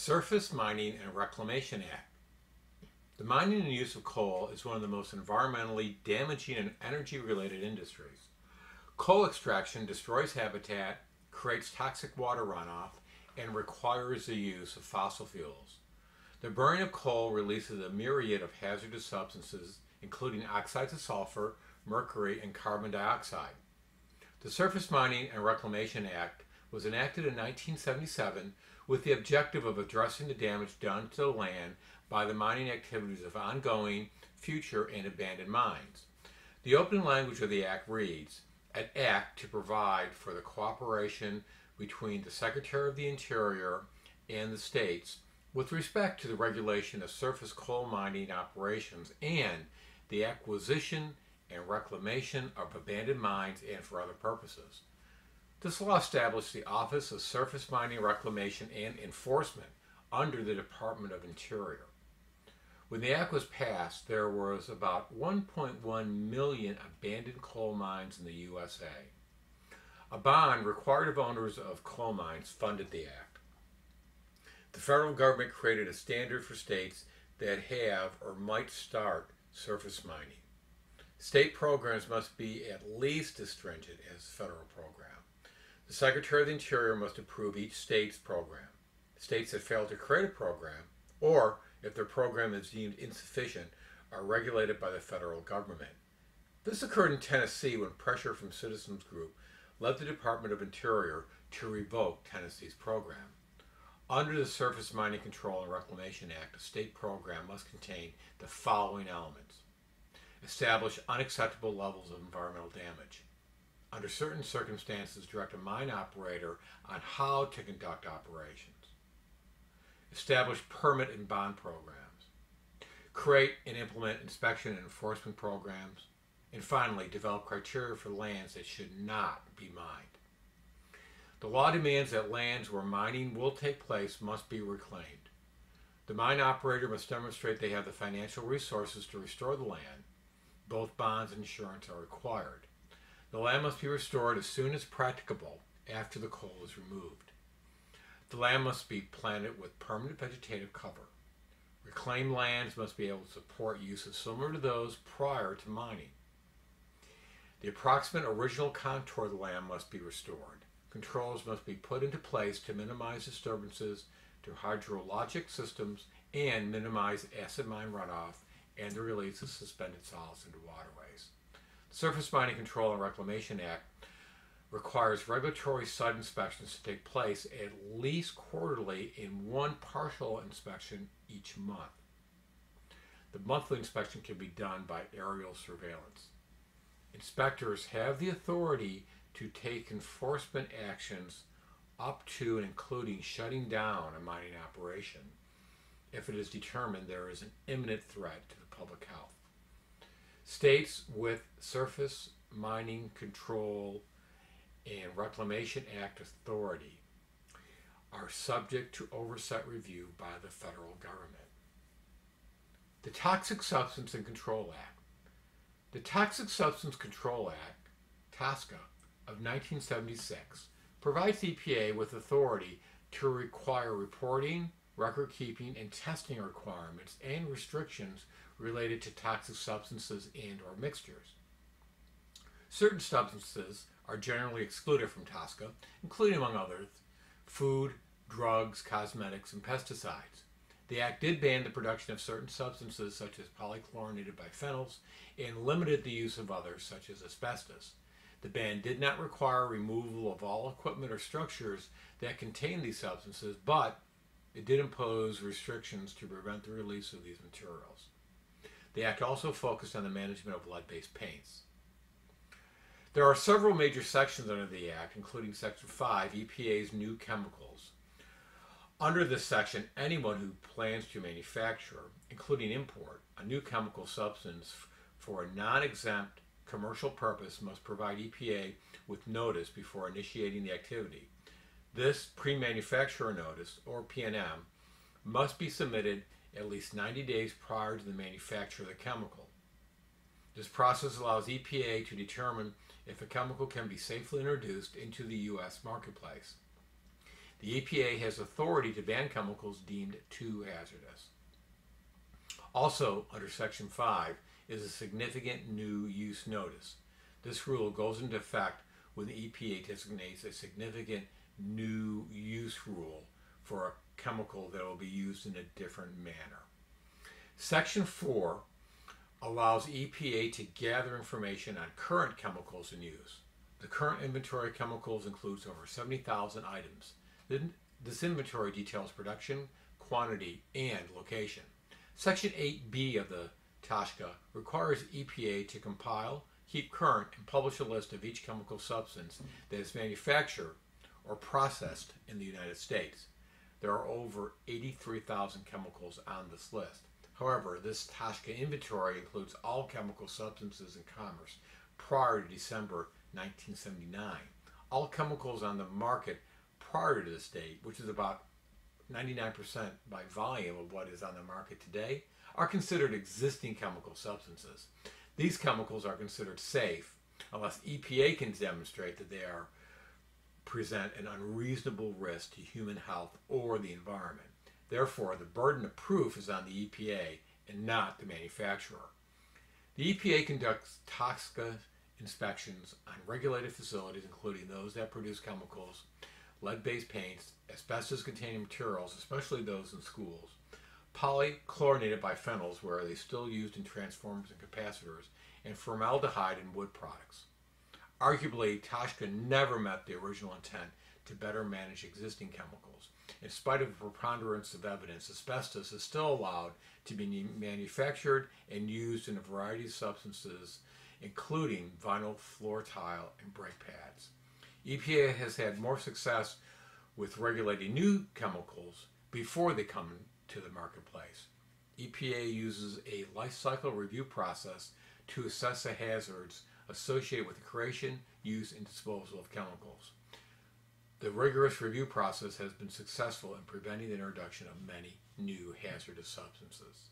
Surface Mining and Reclamation Act. The mining and use of coal is one of the most environmentally damaging and energy-related industries. Coal extraction destroys habitat, creates toxic water runoff, and requires the use of fossil fuels. The burning of coal releases a myriad of hazardous substances, including oxides of sulfur, mercury, and carbon dioxide. The Surface Mining and Reclamation Act was enacted in 1977 with the objective of addressing the damage done to the land by the mining activities of ongoing, future, and abandoned mines. The opening language of the Act reads, "An Act to provide for the cooperation between the Secretary of the Interior and the states with respect to the regulation of surface coal mining operations and the acquisition and reclamation of abandoned mines and for other purposes." This law established the Office of Surface Mining Reclamation and Enforcement under the Department of Interior. When the act was passed, there was about 1.1 million abandoned coal mines in the USA. A bond required of owners of coal mines funded the act. The federal government created a standard for states that have or might start surface mining. State programs must be at least as stringent as the federal program. The Secretary of the Interior must approve each state's program. States that fail to create a program, or if their program is deemed insufficient, are regulated by the federal government. This occurred in Tennessee when pressure from citizens group led the Department of Interior to revoke Tennessee's program. Under the Surface Mining Control and Reclamation Act, a state program must contain the following elements. Establish unacceptable levels of environmental damage. Under certain circumstances, direct a mine operator on how to conduct operations. Establish permit and bond programs. Create and implement inspection and enforcement programs. And finally, develop criteria for lands that should not be mined. The law demands that lands where mining will take place must be reclaimed. The mine operator must demonstrate they have the financial resources to restore the land. Both bonds and insurance are required. The land must be restored as soon as practicable after the coal is removed. The land must be planted with permanent vegetative cover. Reclaimed lands must be able to support uses similar to those prior to mining. The approximate original contour of the land must be restored. Controls must be put into place to minimize disturbances to hydrologic systems and minimize acid mine runoff and the release of suspended solids into waterways. The Surface Mining Control and Reclamation Act requires regulatory site inspections to take place at least quarterly and one partial inspection each month. The monthly inspection can be done by aerial surveillance. Inspectors have the authority to take enforcement actions up to and including shutting down a mining operation if it is determined there is an imminent threat to the public health. States with Surface Mining Control and Reclamation Act authority are subject to oversight review by the federal government. The Toxic Substance and Control Act. The Toxic Substance Control Act, TSCA, of 1976 provides the EPA with authority to require reporting, record keeping, and testing requirements and restrictions related to toxic substances and or mixtures. Certain substances are generally excluded from TSCA, including, among others, food, drugs, cosmetics, and pesticides. The Act did ban the production of certain substances such as polychlorinated biphenyls and limited the use of others such as asbestos. The ban did not require removal of all equipment or structures that contain these substances, but it did impose restrictions to prevent the release of these materials. The Act also focused on the management of lead-based paints. There are several major sections under the Act, including Section 5, EPA's New Chemicals. Under this section, anyone who plans to manufacture, including import, a new chemical substance for a non-exempt commercial purpose must provide EPA with notice before initiating the activity. This pre-manufacturer notice, or P&M, must be submitted at least 90 days prior to the manufacture of the chemical. This process allows EPA to determine if a chemical can be safely introduced into the U.S. marketplace. The EPA has authority to ban chemicals deemed too hazardous. Also, under Section 5 is a significant new use notice. This rule goes into effect when the EPA designates a significant new use rule for a chemical that will be used in a different manner. Section 4 allows EPA to gather information on current chemicals in use. The current inventory of chemicals includes over 70,000 items. This inventory details production, quantity, and location. Section 8B of the TSCA requires EPA to compile, keep current, and publish a list of each chemical substance that is manufactured or processed in the United States. There are over 83,000 chemicals on this list. However, this TSCA inventory includes all chemical substances in commerce prior to December 1979. All chemicals on the market prior to this date, which is about 99% by volume of what is on the market today, are considered existing chemical substances. These chemicals are considered safe unless EPA can demonstrate that they present an unreasonable risk to human health or the environment. Therefore, the burden of proof is on the EPA and not the manufacturer. The EPA conducts TSCA inspections on regulated facilities, including those that produce chemicals, lead-based paints, asbestos-containing materials, especially those in schools, polychlorinated biphenyls, where they still used in transformers and capacitors, and formaldehyde in wood products. Arguably, TSCA never met the original intent to better manage existing chemicals. In spite of the preponderance of evidence, asbestos is still allowed to be manufactured and used in a variety of substances, including vinyl floor tile and brake pads. EPA has had more success with regulating new chemicals before they come to the marketplace. EPA uses a life cycle review process to assess the hazards associated with the creation, use, and disposal of chemicals. The rigorous review process has been successful in preventing the introduction of many new hazardous substances.